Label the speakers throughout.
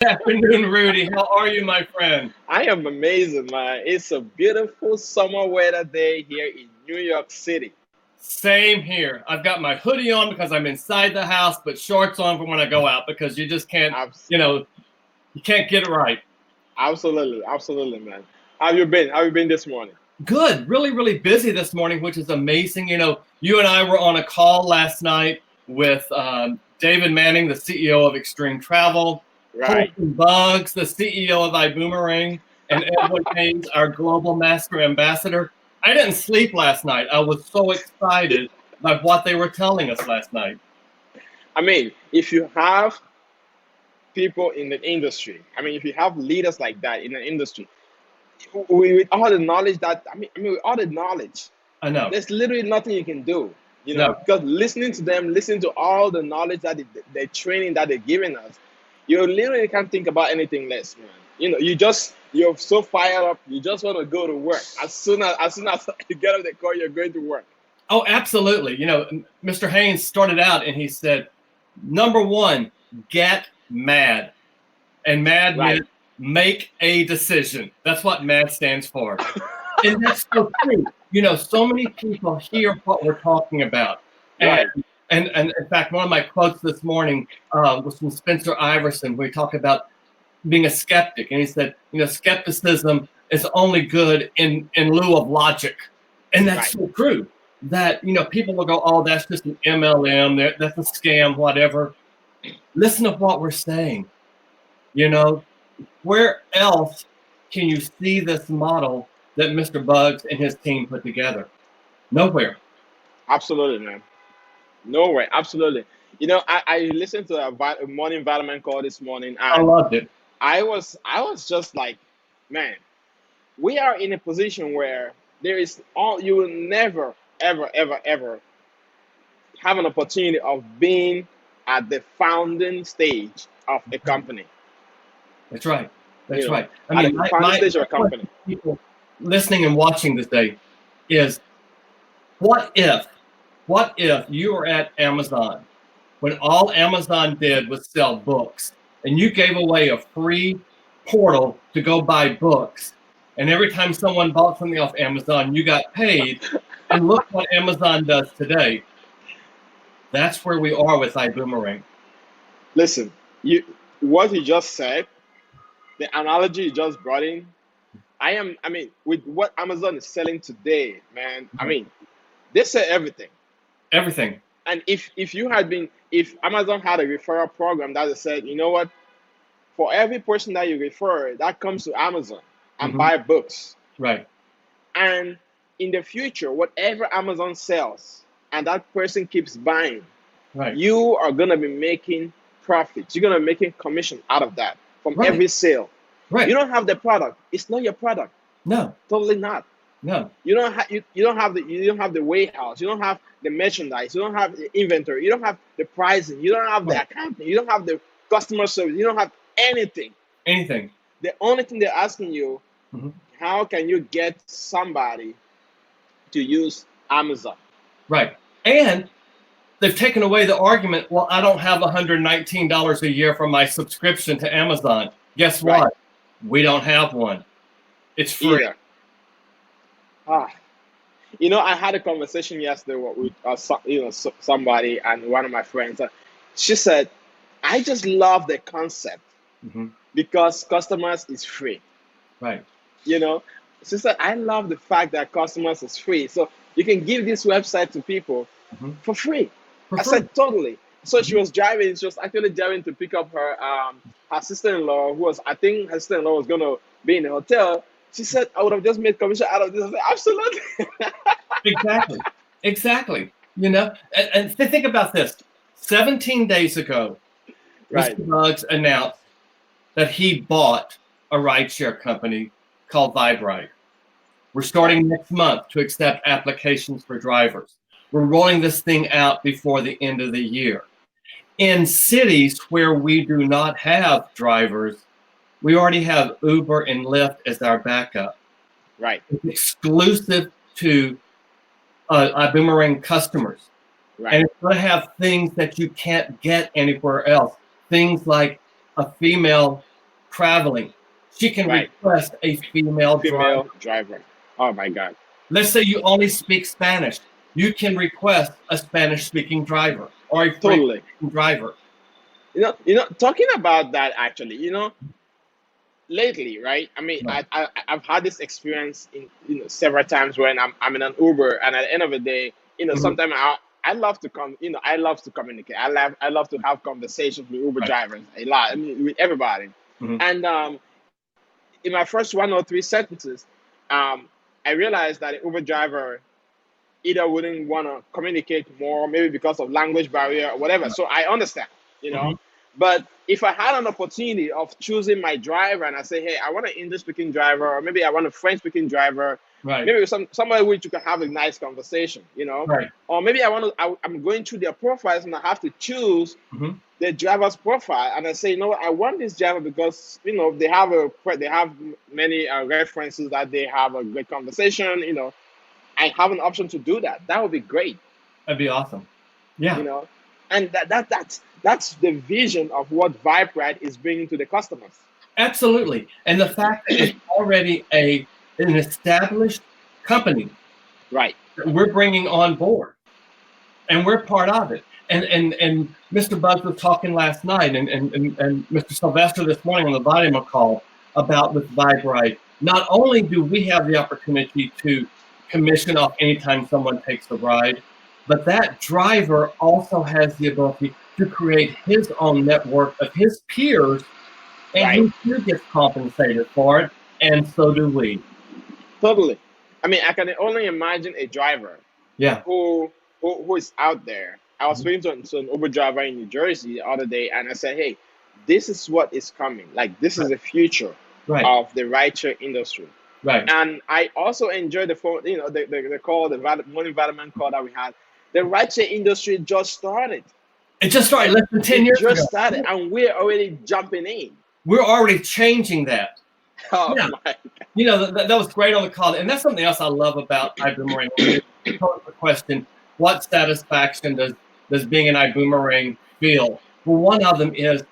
Speaker 1: Good afternoon, Rudy. How are you, my friend?
Speaker 2: I am amazing, man. It's a beautiful summer weather day here in New York City.
Speaker 1: Same here. I've got my hoodie on because I'm inside the house, but shorts on for when I go out because you just can't,
Speaker 2: Abs-
Speaker 1: you can't get it right.
Speaker 2: Absolutely, absolutely, man. How you been? How you been this morning?
Speaker 1: Good. Really, really busy this morning, which is amazing. You and I were on a call last night with David Manning, the CEO of Extreme Travel,
Speaker 2: Right.
Speaker 1: Colton Buggs, the CEO of ibüümerang, and Edward Haynes, our global master ambassador. I didn't sleep last night. I was so excited by what they were telling us last night.
Speaker 2: I mean, if you have people in the industry, if you have leaders like that in the industry, with all the knowledge with all the knowledge,
Speaker 1: I know.
Speaker 2: there's literally nothing you can do.
Speaker 1: No.
Speaker 2: Because listening to them, listening to all the knowledge that the training that they're giving us, you literally can't think about anything less, man. You're so fired up, you just want to go to work. As soon as you get off the call, you're going to work.
Speaker 1: Oh, absolutely. Mr. Haynes started out and he said, number one, get mad. And mad
Speaker 2: Right.
Speaker 1: meant make a decision. That's what MAD stands for. And that's so true. So many people hear what we're talking about.
Speaker 2: Right.
Speaker 1: And in fact, one of my quotes this morning was from Spencer Iverson, where he talked about being a skeptic. And he said, skepticism is only good in lieu of logic. And that's
Speaker 2: Right.
Speaker 1: so true. That, people will go, oh, that's just an MLM, that's a scam, whatever. Listen to what we're saying. Where else can you see this model that Mr. Buggs and his team put together? Nowhere.
Speaker 2: Absolutely, man. No way. Absolutely. I listened to a morning vitamin call this morning,
Speaker 1: I
Speaker 2: and
Speaker 1: loved it.
Speaker 2: I was just like, man, we are in a position where there is all you will never, ever, ever, ever have an opportunity of being at the founding stage of a company.
Speaker 1: That's right.
Speaker 2: You
Speaker 1: That's
Speaker 2: know,
Speaker 1: right. I
Speaker 2: at
Speaker 1: mean,
Speaker 2: the founding
Speaker 1: my
Speaker 2: stage of a
Speaker 1: question
Speaker 2: company.
Speaker 1: to people listening and watching this day is what if you were at Amazon when all Amazon did was sell books and you gave away a free portal to go buy books, and every time someone bought something off Amazon, you got paid, and look what Amazon does today. That's where we are with iBoomerang.
Speaker 2: Listen, you what you just said, the analogy you just brought in. With what Amazon is selling today, man. They sell everything.
Speaker 1: Everything.
Speaker 2: And if Amazon had a referral program that said, you know what, for every person that you refer, that comes to Amazon and
Speaker 1: Mhm.
Speaker 2: buy books.
Speaker 1: Right.
Speaker 2: And in the future, whatever Amazon sells and that person keeps buying,
Speaker 1: Right.
Speaker 2: you are gonna be making profits. You're gonna be making commission out of that from
Speaker 1: Right.
Speaker 2: every sale.
Speaker 1: Right.
Speaker 2: You don't have the product. It's not your product.
Speaker 1: No.
Speaker 2: Totally not.
Speaker 1: No.
Speaker 2: You don't have the warehouse. You don't have the merchandise. You don't have the inventory. You don't have the pricing. You don't have the
Speaker 1: Right.
Speaker 2: accounting. You don't have the customer service. You don't have anything.
Speaker 1: Anything.
Speaker 2: The only thing they're asking you,
Speaker 1: Mhm.
Speaker 2: how can you get somebody to use Amazon?
Speaker 1: Right. And they've taken away the argument, well, I don't have $119 a year for my subscription to Amazon. Guess
Speaker 2: Right.
Speaker 1: what? We don't have one. It's free.
Speaker 2: Either. Ah, I had a conversation yesterday with somebody and one of my friends. She said, "I just love the concept
Speaker 1: Mhm.
Speaker 2: because customers is free."
Speaker 1: Right.
Speaker 2: You know, she said, "I love the fact that customers is free, so you can give this website to people
Speaker 1: Mhm.
Speaker 2: for free."
Speaker 1: For
Speaker 2: I
Speaker 1: free.
Speaker 2: said, "Totally." So she
Speaker 1: Mhm.
Speaker 2: was driving. She was actually driving to pick up her sister-in-law, who was I think her sister-in-law was gonna be in the hotel. She said, "I would have just made commission out of this." I said, "Absolutely."
Speaker 1: Exactly. Exactly. And think about this. 17 days ago,
Speaker 2: Right.
Speaker 1: Mr. Buggs announced that he bought a rideshare company called Viberite. We're
Speaker 2: Right.
Speaker 1: starting next month to accept applications for drivers. We're rolling this thing out before the end of the year. In cities where we do not have drivers, we already have Uber and Lyft as our backup.
Speaker 2: Right.
Speaker 1: It's exclusive to iboomerang customers. And
Speaker 2: Right.
Speaker 1: it's going to have things that you can't get anywhere else. Things like a female traveling, she can
Speaker 2: Right.
Speaker 1: request a female driver.
Speaker 2: Female driver. Oh my God.
Speaker 1: Let's say you only speak Spanish. You can request a Spanish-speaking driver or a
Speaker 2: Totally.
Speaker 1: French driver.
Speaker 2: Talking about that actually, lately, right? I mean,
Speaker 1: Right.
Speaker 2: I've had this experience in several times when I'm in an Uber, and at the end of the day,
Speaker 1: Mhm.
Speaker 2: sometimes I love to I love to communicate. I love to have conversations with Uber
Speaker 1: Right.
Speaker 2: drivers a lot. I mean, with everybody.
Speaker 1: Mhm.
Speaker 2: And in my first 1 or 3 sentences, I realized that the Uber driver either wouldn't want to communicate more, maybe because of language barrier or whatever. So I understand, you know.
Speaker 1: Mhm.
Speaker 2: But if I had an opportunity of choosing my driver and I say, hey, I want an English speaking driver, or maybe I want a French speaking driver,
Speaker 1: Right.
Speaker 2: maybe somebody which you can have a nice conversation,
Speaker 1: Right.
Speaker 2: or maybe I'm going through their profiles and I have to choose
Speaker 1: Mhm.
Speaker 2: the driver's profile, and I say, I want this driver because they have many references that they have a great conversation. I have an option to do that. That would be great.
Speaker 1: That'd be awesome. Yeah.
Speaker 2: And that's the vision of what VibeRide is bringing to the customers.
Speaker 1: Absolutely. And the fact that it's already an established company
Speaker 2: Right.
Speaker 1: that we're bringing on board, and we're part of it. And Mr. Buzz was talking last night, and Mr. Sylvester this morning on the Vitamin call about with VibeRide. Not only do we have the opportunity to commission off anytime someone takes a ride, but that driver also has the ability to create his own network of his peers, and
Speaker 2: Right.
Speaker 1: he too gets compensated for it, and so do we.
Speaker 2: Totally. I mean, I can only imagine a driver
Speaker 1: Yeah.
Speaker 2: who is out there. I was speaking to an Uber driver in New Jersey the other day, and I said, "Hey, this is what is coming. Like, this is the future
Speaker 1: Right.
Speaker 2: of the rideshare industry."
Speaker 1: Right.
Speaker 2: And I also enjoyed the phone, the call, the morning vitamin call that we had. The rideshare industry just started.
Speaker 1: It just started less than 10 years
Speaker 2: It just
Speaker 1: ago.
Speaker 2: started, and we're already jumping in.
Speaker 1: We're already changing that.
Speaker 2: Oh
Speaker 1: Yeah.
Speaker 2: my
Speaker 1: That was great on the call. And that's something else I love about iboomerang. When you pose the question, what satisfaction does being an iboomerang feel? Well, one of them is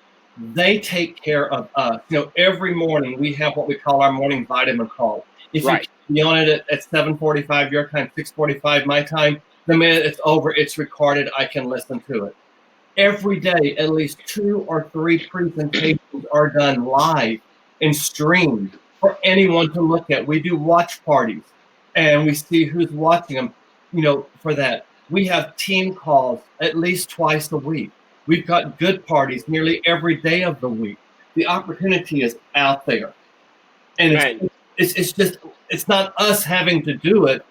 Speaker 1: they take care of us. Every morning we have what we call our morning vitamin call. If you
Speaker 2: Right.
Speaker 1: be on it at 7:45 your time, 6:45 my time, the minute it's over, it's recorded. I can listen to it. Every day, at least 2 or 3 presentations are done live and streamed for anyone to look at. We do watch parties, and we see who's watching them. For that, we have team calls at least twice a week. We've got good parties nearly every day of the week. The opportunity is out there, and
Speaker 2: Right.
Speaker 1: it's not us having to do it.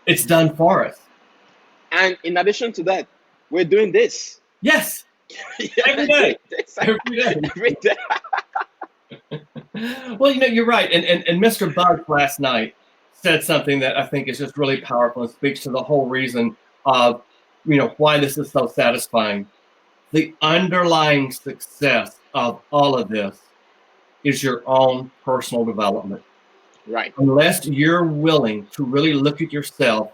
Speaker 1: It's done for us.
Speaker 2: And in addition to that, we're doing this.
Speaker 1: Yes, every day. Every day.
Speaker 2: Every day.
Speaker 1: Well, you're right. And Mr. Buzz last night said something that I think is just really powerful and speaks to the whole reason of, why this is so satisfying. The underlying success of all of this is your own personal development.
Speaker 2: Right.
Speaker 1: Unless you're willing to really look at yourself,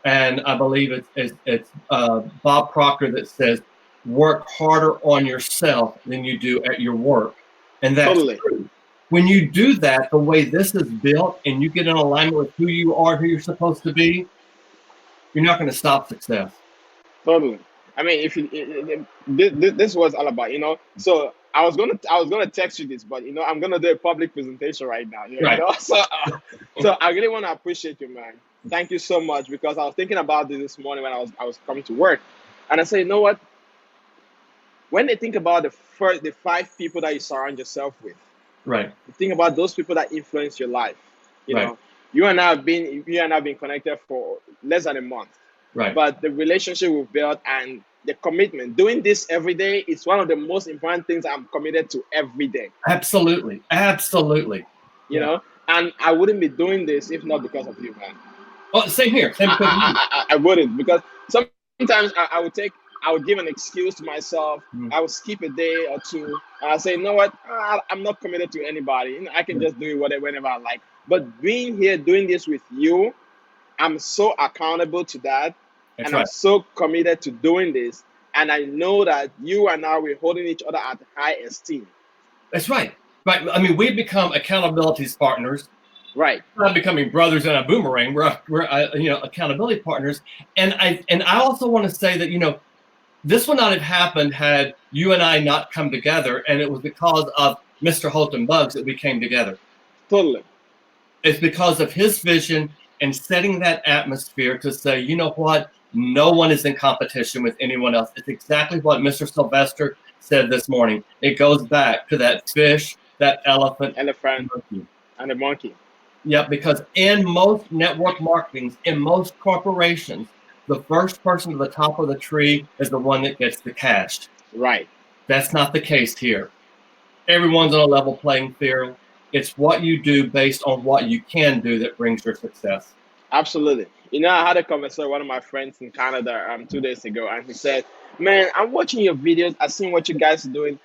Speaker 1: and I believe it's Bob Proctor that says, work harder on yourself than you do at your work. And that's
Speaker 2: Totally.
Speaker 1: true. When you do that, the way this is built, and you get in alignment with who you are, who you're supposed to be, you're not going to stop success.
Speaker 2: Totally. I mean, this was all about, So I was gonna text you this, but I'm gonna do a public presentation right now.
Speaker 1: Right.
Speaker 2: So I really want to appreciate you, man. Thank you so much, because I was thinking about this morning when I was coming to work, and I said, you know what? When they think about the 5 people that you surround yourself with,
Speaker 1: Right.
Speaker 2: think about those people that influence your life.
Speaker 1: Right.
Speaker 2: You and I have been connected for less than a month.
Speaker 1: Right.
Speaker 2: But the relationship we've built and the commitment, doing this every day, is one of the most important things I'm committed to every day.
Speaker 1: Absolutely. Absolutely.
Speaker 2: You know, and I wouldn't be doing this if not because of you, man.
Speaker 1: Well, same here. Same because
Speaker 2: I wouldn't, because sometimes I would give an excuse to myself. I would skip a day or two, and I say, you know what? I'm not committed to anybody. I can just do it whenever I like. But being here, doing this with you, I'm so accountable to that.
Speaker 1: That's
Speaker 2: and
Speaker 1: right.
Speaker 2: I'm so committed to doing this. And I know that you and I, we're holding each other at high esteem.
Speaker 1: That's right. Right. I mean, we become accountability partners.
Speaker 2: Right.
Speaker 1: We're not becoming brothers in a boomerang. We're accountability partners. And I also want to say that this would not have happened had you and I not come together, and it was because of Mr. Holton Bugs that we came together.
Speaker 2: Totally.
Speaker 1: It's because of his vision and setting that atmosphere to say, you know what, no one is in competition with anyone else. It's exactly what Mr. Sylvester said this morning. It goes back to that fish, that elephant,
Speaker 2: Elephant
Speaker 1: monkey.
Speaker 2: and the monkey.
Speaker 1: Yeah, because in most network marketings, in most corporations, the first person to the top of the tree is the one that gets the cash.
Speaker 2: Right.
Speaker 1: That's not the case here. Everyone's on a level playing field. It's what you do based on what you can do that brings your success.
Speaker 2: Absolutely. I had a conversation with one of my friends in Canada 2 days ago, and he said, "Man, I'm watching your videos. I've seen what you guys are doing.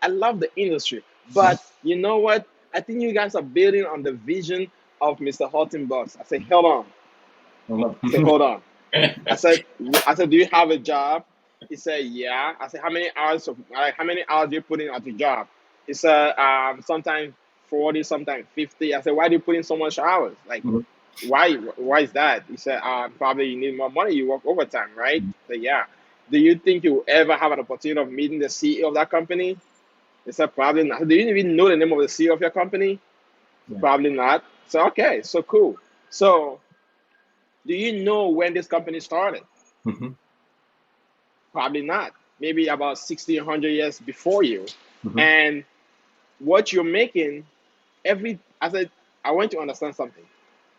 Speaker 2: I love the industry. But you know what? I think you guys are building on the vision of Mr. Horton Box." I said, "Hold on." I said, "Hold on." I said, "Do you have a job?" He said, "Yeah." I said, how many hours do you put in at the job?" He said, "Sometimes 40, sometimes 50." I said, "Why do you put in so much hours? Like, why is that?" He said, "Probably you need more money. You work overtime, right?" I said, "Yeah." "Do you think you will ever have an opportunity of meeting the CEO of that company?" He said, "Probably not." "Do you even know the name of the CEO of your company?"
Speaker 1: Yeah.
Speaker 2: "Probably not." So, okay, so cool. So, do you know when this company started?
Speaker 1: Mhm.
Speaker 2: Probably not. Maybe about 60, 100 years before you.
Speaker 1: Mhm.
Speaker 2: And what you're making I said, I want you to understand something.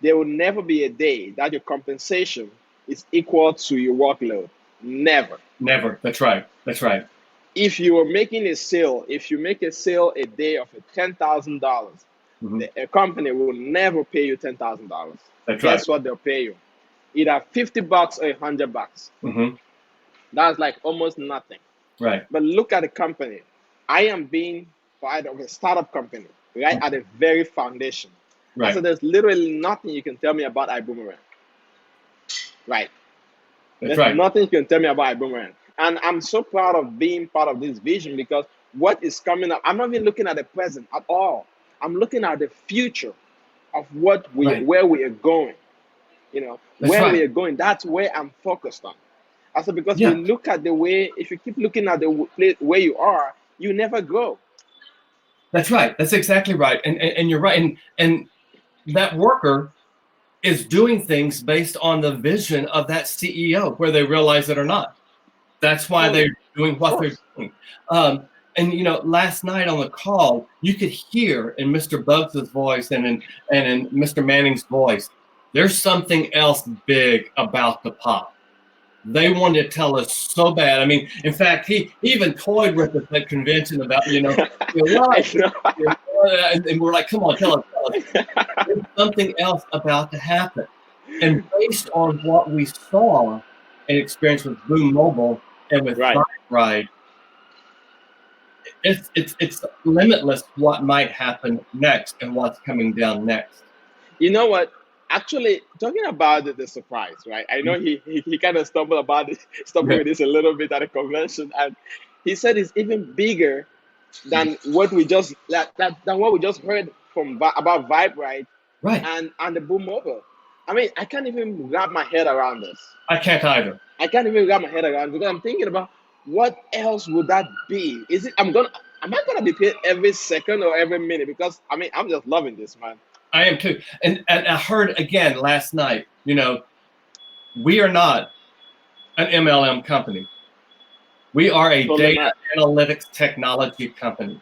Speaker 2: There will never be a day that your compensation is equal to your workload. Never.
Speaker 1: Never. That's right. That's right.
Speaker 2: If you are making a sale, if you make a sale a day of $10,000,
Speaker 1: Mhm.
Speaker 2: a company will never pay you $10,000.
Speaker 1: That's right.
Speaker 2: Guess what they'll pay you? Either $50 or $100.
Speaker 1: Mhm.
Speaker 2: That's like almost nothing.
Speaker 1: Right.
Speaker 2: But look at the company. I am being part of a startup company, right at the very foundation. I
Speaker 1: Right.
Speaker 2: said, there's literally nothing you can tell me about iboomerang. Right.
Speaker 1: That's
Speaker 2: There's
Speaker 1: right.
Speaker 2: nothing you can tell me about iboomerang. And I'm so proud of being part of this vision because what is coming up, I'm not even looking at the present at all. I'm looking at the future of
Speaker 1: Right.
Speaker 2: where we are going.
Speaker 1: That's
Speaker 2: Where we
Speaker 1: right.
Speaker 2: are going, that's where I'm focused on. I said, because
Speaker 1: Yeah.
Speaker 2: if you keep looking at the place where you are, you never grow.
Speaker 1: That's right. That's exactly right. And you're right. And that worker is doing things based on the vision of that CEO, whether they realize it or not. That's why
Speaker 2: Totally.
Speaker 1: they're doing
Speaker 2: Of
Speaker 1: what they're
Speaker 2: course.
Speaker 1: doing. And last night on the call, you could hear in Mr. Bugs's voice and in Mr. Manning's voice, there's something else big about the pop. They wanted to tell us so bad. I mean, in fact, he even toyed with us at convention about,
Speaker 2: I
Speaker 1: what?
Speaker 2: know.
Speaker 1: And we're like, come on, tell us. There's something else about to happen. And based on what we saw and experienced with Boom Mobile and with
Speaker 2: Right.
Speaker 1: Ride, it's limitless what might happen next and what's coming down next.
Speaker 2: You know what? Actually, talking about the surprise, right? I know he kind of stumbled with this a little bit at a convention, and he said it's even bigger than what we just than what we just heard about Vibe, right?
Speaker 1: Right.
Speaker 2: And the Boom Mobile. I mean, I can't even wrap my head around this.
Speaker 1: I can't either.
Speaker 2: I can't even wrap my head around it because I'm thinking about what else would that be? Am I gonna be paid every second or every minute? Because I mean, I'm just loving this, man.
Speaker 1: I am too. And I heard again last night, we are not an MLM company. We are a
Speaker 2: Totally
Speaker 1: data
Speaker 2: not.
Speaker 1: analytics technology company.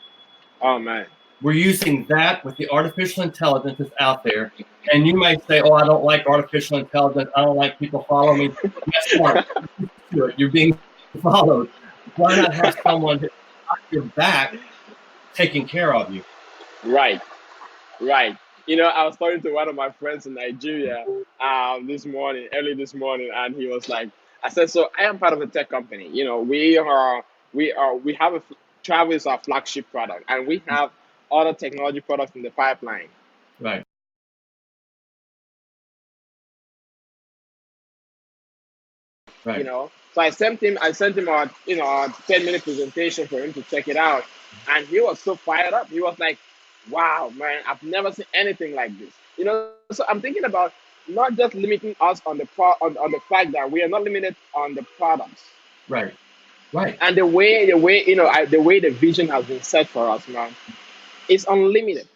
Speaker 2: Oh man.
Speaker 1: We're using that with the artificial intelligence that's out there. And you might say, oh, I don't like artificial intelligence. I don't like people following me. Guess what? You're being followed. Why not have someone that's got your back taking care of you?
Speaker 2: Right. Right. I was talking to one of my friends in Nigeria early this morning, and he was like, I said, so I am part of a tech company. We have travel is our flagship product, and we have other technology products in the pipeline.
Speaker 1: Right. Right.
Speaker 2: So I sent him our 10-minute presentation for him to check it out. And he was so fired up. He was like, wow, man, I've never seen anything like this. So I'm thinking about not just limiting us on on the fact that we are not limited on the products
Speaker 1: Right. Right.
Speaker 2: and the way the vision has been set for us, man. It's unlimited.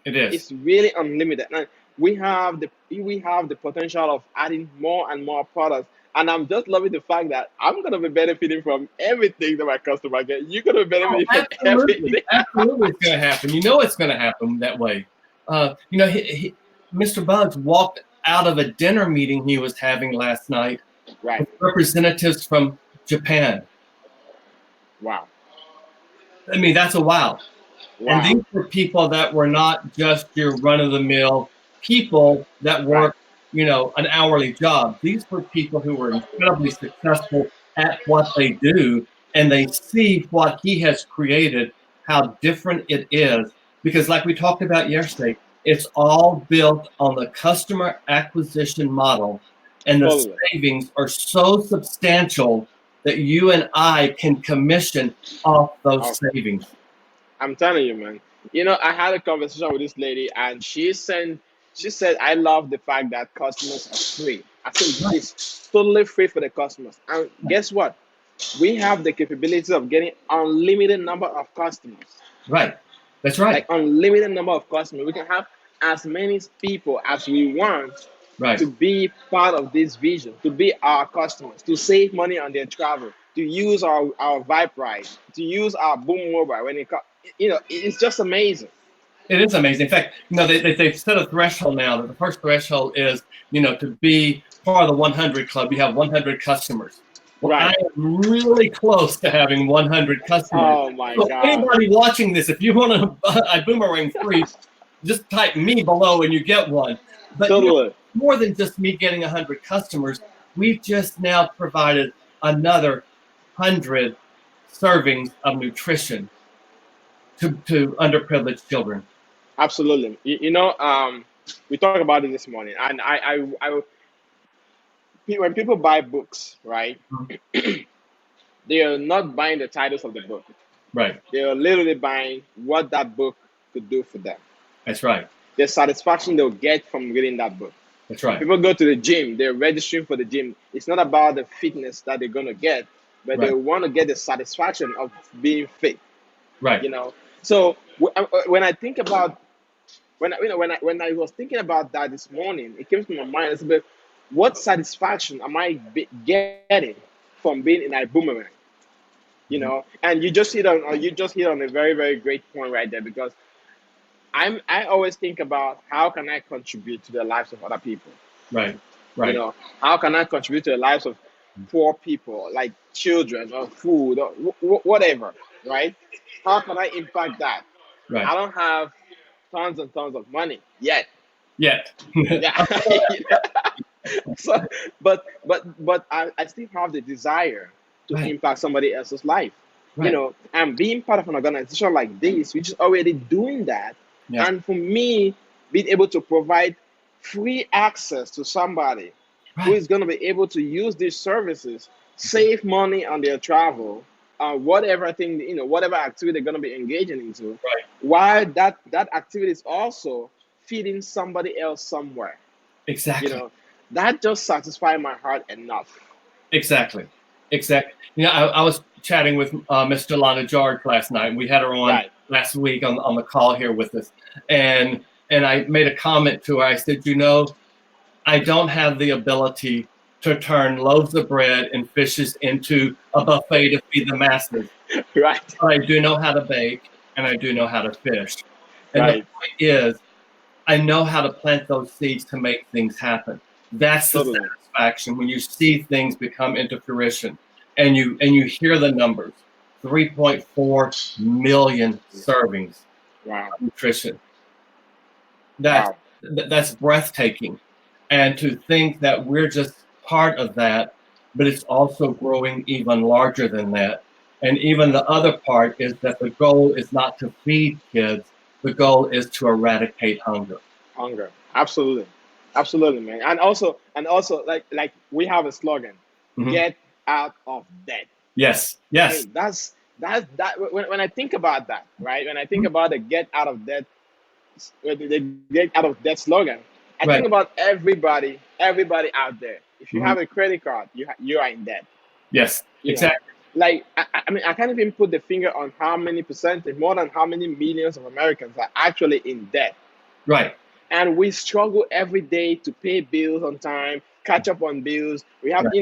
Speaker 1: It is.
Speaker 2: It's really unlimited. And we have the potential of adding more and more products. And I'm just loving the fact that I'm gonna be benefiting from everything that my customer get. You're gonna be
Speaker 1: Oh,
Speaker 2: benefiting from
Speaker 1: absolutely.
Speaker 2: everything.
Speaker 1: Absolutely, it's going to happen. You know it's going to happen that way. Mr. Bugs walked out of a dinner meeting he was having last night
Speaker 2: Right.
Speaker 1: with representatives from Japan.
Speaker 2: Wow.
Speaker 1: I mean, that's a wow. And
Speaker 2: Wow.
Speaker 1: these were people that were not just your run-of-the-mill people that
Speaker 2: Right.
Speaker 1: work, an hourly job. These were people who were incredibly successful at what they do, and they see what he has created, how different it is. Because like we talked about yesterday, it's all built on the customer acquisition model, and the
Speaker 2: Totally.
Speaker 1: savings are so substantial that you and I can commission off those
Speaker 2: Okay.
Speaker 1: savings.
Speaker 2: I'm telling you, man. I had a conversation with this lady, and she said, "I love the fact that customers are free." I said,
Speaker 1: Right.
Speaker 2: "It's totally free for the customers." And guess what? We have the capability of getting unlimited number of customers,
Speaker 1: Right. That's right.
Speaker 2: like unlimited number of customers. We can have as many people as we want
Speaker 1: Right.
Speaker 2: to be part of this vision, to be our customers, to save money on their travel, to use our Vibe Ride, to use our Boom Mobile when it's just amazing.
Speaker 1: It is amazing. In fact, they've set a threshold now that the first threshold is, to be part of the 100 club, you have 100 customers. Well, I
Speaker 2: Right.
Speaker 1: am really close to having 100 customers.
Speaker 2: Oh my
Speaker 1: So
Speaker 2: God.
Speaker 1: anybody watching this, if you want a boomerang free, just type me below and you get one. But
Speaker 2: Totally.
Speaker 1: more than just me getting 100 customers, we've just now provided another 100 servings of nutrition to underprivileged children.
Speaker 2: Absolutely. We talked about it this morning, and when people buy books, right, they are not buying the titles of the book.
Speaker 1: Right.
Speaker 2: They are literally buying what that book could do for them.
Speaker 1: That's right.
Speaker 2: The satisfaction they'll get from reading that book.
Speaker 1: That's right.
Speaker 2: People go to the gym, they're registering for the gym. It's not about the fitness that they're going to get, but
Speaker 1: Right.
Speaker 2: they want to get the satisfaction of being fit.
Speaker 1: Right.
Speaker 2: So when I think about when I was thinking about that this morning, it came to my mind. It's about what satisfaction am I getting from being in a boomerang? And you just hit on a very very great point right there, because I always think about how can I contribute to the lives of other people.
Speaker 1: Right. Right.
Speaker 2: How can I contribute to the lives of poor people, like children or food or whatever, right? How can I impact that?
Speaker 1: Right.
Speaker 2: I don't have tons and tons of money yet.
Speaker 1: Yet.
Speaker 2: Yeah. So, but I still have the desire to
Speaker 1: Right.
Speaker 2: impact somebody else's life.
Speaker 1: Right.
Speaker 2: And being part of an organization like this, which is already doing that,
Speaker 1: Yeah.
Speaker 2: and for me, being able to provide free access to somebody who
Speaker 1: Right.
Speaker 2: is going to be able to use these services, save money on their travel, whatever thing, whatever activity they're going to be engaging into,
Speaker 1: Right.
Speaker 2: while that activity is also feeding somebody else somewhere.
Speaker 1: Exactly.
Speaker 2: That just satisfies my heart enough.
Speaker 1: Exactly. I was chatting with Miss Delana George last night. We had her on
Speaker 2: Right.
Speaker 1: last week on the call here with us, and I made a comment to her. I said, I don't have the ability to turn loaves of bread and fishes into a buffet to feed the masses.
Speaker 2: Right.
Speaker 1: But I do know how to bake, and I do know how to fish. And the
Speaker 2: Right.
Speaker 1: point is, I know how to plant those seeds to make things happen. That's the
Speaker 2: Totally.
Speaker 1: satisfaction when you see things become into fruition, and you hear the numbers: 3.4 million servings
Speaker 2: Wow.
Speaker 1: of nutrition.
Speaker 2: Wow.
Speaker 1: That's breathtaking, and to think that we're just part of that, but it's also growing even larger than that. And even the other part is that the goal is not to feed kids; the goal is to eradicate hunger.
Speaker 2: Hunger. Absolutely. Absolutely, man. And also like we have a slogan,
Speaker 1: Mhm.
Speaker 2: get out of debt.
Speaker 1: Yes.
Speaker 2: I
Speaker 1: Yes.
Speaker 2: mean, when I think about that, right? When I think about the get out of debt slogan, I
Speaker 1: Right.
Speaker 2: think about everybody out there. If you
Speaker 1: Mhm.
Speaker 2: have a credit card, you are in debt.
Speaker 1: Yes,
Speaker 2: You know,
Speaker 1: exactly.
Speaker 2: like I mean, I can't even put the finger on how many percentage, more than how many millions of Americans are actually in debt,
Speaker 1: Right.
Speaker 2: and we struggle every day to pay bills on time, catch up on bills. We have,
Speaker 1: Right.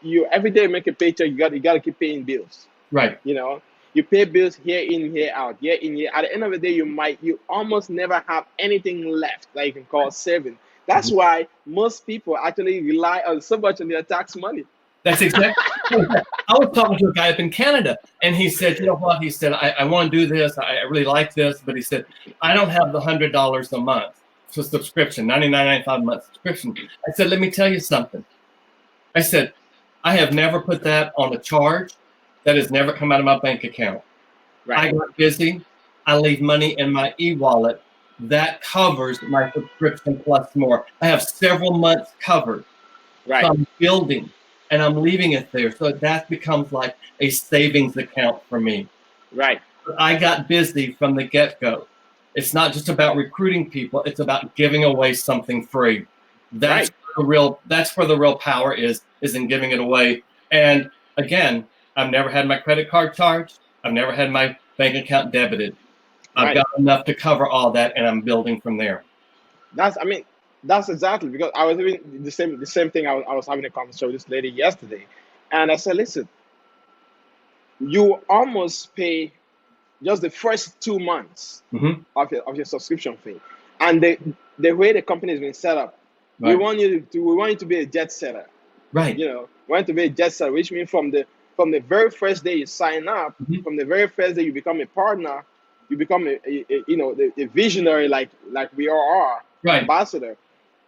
Speaker 2: you every day make a paycheck, you got to keep paying bills.
Speaker 1: Right.
Speaker 2: You know, you pay bills here in, here out, here in, here. At the end of the day, you almost never have anything left that you can call saving. That's
Speaker 1: Mhm.
Speaker 2: why most people actually rely on so much on their tax money.
Speaker 1: That's exactly. I was talking to a guy up in Canada, and he said, "You know what?" He said, "I want to do this. I really like this," but he said, "I don't have the $100 a month for subscription, 99.95 a month subscription." I said, "Let me tell you something." I said, "I have never put that on a charge. That has never come out of my bank account.
Speaker 2: Right,
Speaker 1: I got busy. I leave money in my e-wallet. That covers my subscription plus more. I have several months covered. So
Speaker 2: right,
Speaker 1: I'm building and I'm leaving it there. So that becomes like a savings account for me.
Speaker 2: right,
Speaker 1: But I got busy from the get-go. It's not just about recruiting people, it's about giving away something free.
Speaker 2: right.
Speaker 1: That's where the real power is in giving it away. And again, I've never had my credit card charged. I've never had my bank account debited. I've
Speaker 2: Right.
Speaker 1: got enough to cover all that and I'm building from there.
Speaker 2: I mean, that's exactly because I was even the same thing. I was having a conversation with this lady yesterday, and I said, listen, you almost pay just the first 2 months
Speaker 1: Hmm.
Speaker 2: of your subscription fee, and the way the company has been set up,
Speaker 1: Right.
Speaker 2: we want you to be a jet setter.
Speaker 1: Right.
Speaker 2: We want to be a jet setter, which means from the very first day you sign up,
Speaker 1: Hmm.
Speaker 2: from the very first day you become a partner, you become a visionary like we all are,
Speaker 1: Right.
Speaker 2: ambassador.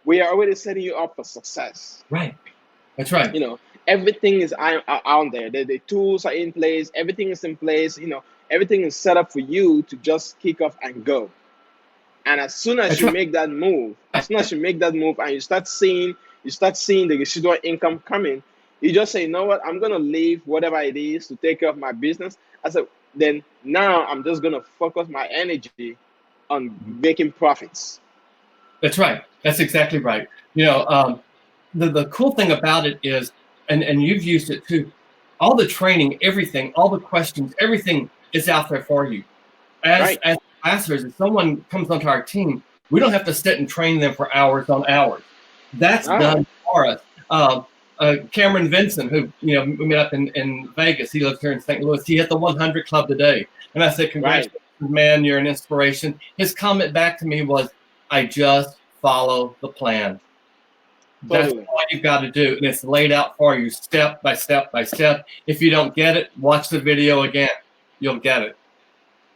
Speaker 2: We are already setting you up for success.
Speaker 1: Right. That's right.
Speaker 2: You know, everything is out there. The tools are in place. Everything is in place. Everything is set up for you to just kick off and go. And as soon as
Speaker 1: That's
Speaker 2: you
Speaker 1: right.
Speaker 2: make that move, and you start seeing the residual income coming, you just say, you know what, I'm gonna leave whatever it is to take care of my business. I said, then now I'm just gonna focus my energy on
Speaker 1: Mhm.
Speaker 2: making profits.
Speaker 1: That's right. That's exactly right. The cool thing about it is, and you've used it too, all the training, everything, all the questions, everything is out there for you. As
Speaker 2: Right.
Speaker 1: ambassadors, if someone comes onto our team, we don't have to sit and train them for hours on hours. That's
Speaker 2: Ah,
Speaker 1: done for us. Cameron Vincent, who we met up in Vegas, he lives here in St. Louis. He hit the 100 club today, and I said,
Speaker 2: right.
Speaker 1: "Congratulations, man! You're an inspiration." His comment back to me was, "I just follow the plan." That's
Speaker 2: Totally.
Speaker 1: all you've got to do, and it's laid out for you step by step by step. If you don't get it, watch the video again. You'll get it.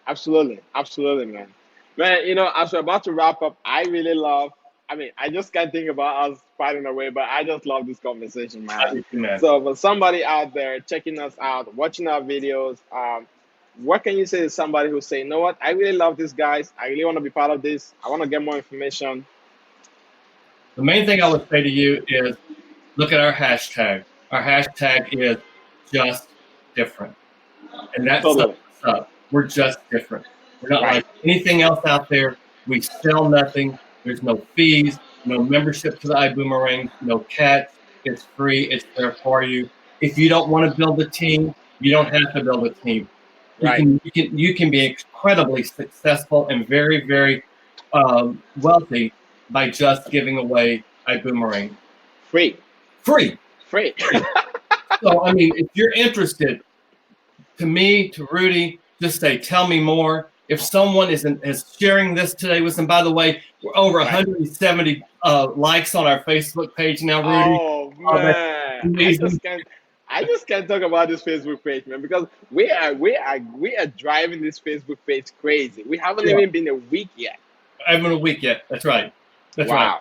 Speaker 2: Absolutely. Absolutely, man. Man, as we're about to wrap up, I really love, I mean, I just can't think about us fighting away, but I just love this conversation,
Speaker 1: I
Speaker 2: man.
Speaker 1: do too, man.
Speaker 2: So, for somebody out there checking us out, watching our videos, what can you say to somebody who say, you know what, I really love these guys. I really want to be part of this. I want to get more information.
Speaker 1: The main thing I would say to you is look at our hashtag. Our hashtag is just different. And that sums
Speaker 2: Totally.
Speaker 1: us up. We're just different. We're not
Speaker 2: Right.
Speaker 1: like anything else out there. We sell nothing. There's no fees, no membership to the iBoomerang, no catch. It's free. It's there for you. If you don't want to build a team, you don't have to build a team. You
Speaker 2: Right.
Speaker 1: can be incredibly successful and very, very wealthy by just giving away iBoomerang.
Speaker 2: Free.
Speaker 1: Free.
Speaker 2: Free.
Speaker 1: Free. So I mean, if you're interested, to me, to Rudy, just say, tell me more. If someone is sharing this today with them, by the way, we're over
Speaker 2: Right.
Speaker 1: 170 likes on our Facebook page now, Rudy.
Speaker 2: Oh
Speaker 1: That's
Speaker 2: man, I
Speaker 1: amazing.
Speaker 2: just can't. I just can't talk about this Facebook page, man, because we are driving this Facebook page crazy. We haven't
Speaker 1: Yeah,
Speaker 2: even been a week yet.
Speaker 1: I haven't a week yet. That's right. That's right.
Speaker 2: Wow,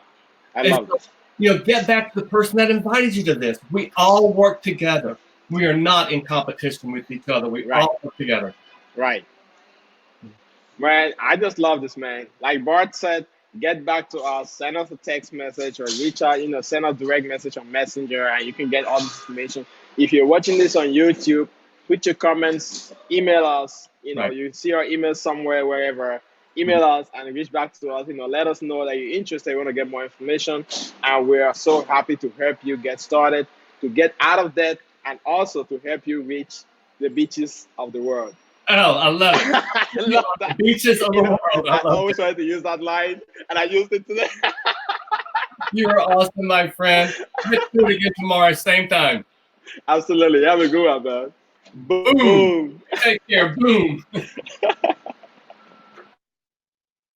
Speaker 2: I
Speaker 1: And
Speaker 2: love
Speaker 1: so,
Speaker 2: this.
Speaker 1: get back to the person that invited you to this. We all work together. We are not in competition with each other. We
Speaker 2: Right,
Speaker 1: all work together.
Speaker 2: right, man. I just love this, man. Like Bart said, get back to us. Send us a text message or reach out. Send us direct message on Messenger, and you can get all this information. If you're watching this on YouTube, Put your comments, email us.
Speaker 1: Right.
Speaker 2: You see our email somewhere, wherever. Email us and reach back to us. Let us know that you're interested, you want to get more information. And we are so happy to help you get started, to get out of debt, and also to help you reach the beaches of the world.
Speaker 1: Oh, I love it.
Speaker 2: I love that.
Speaker 1: The beaches of the world.
Speaker 2: I always wanted to use that line, and I used it today.
Speaker 1: You are awesome, my friend. Let's do it again tomorrow, same time.
Speaker 2: Absolutely. Have a good one, man.
Speaker 1: Boom. Take care. Boom.